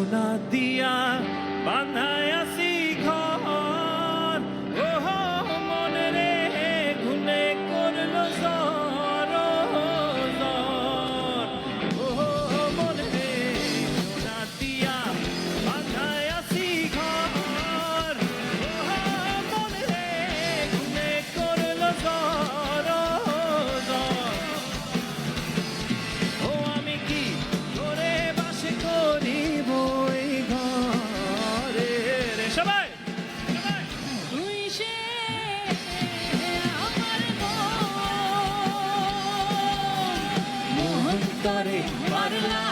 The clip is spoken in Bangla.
সোনা দিয়া বান্ধায় আসি ঘর, ওহো মনে রে ঘুমে করলো জ্বর জ্বর, ওহো মনে রে সোনা দিয়া বান্ধায় আসি ঘর, ওহো মনে রে ঘুমে করলো জ্বর জ্বর। ও আমি কি করে বাসে করিব এই ঘরে রে সবাই সবাই। তুই সে আমার মন মোহন তরে পারলা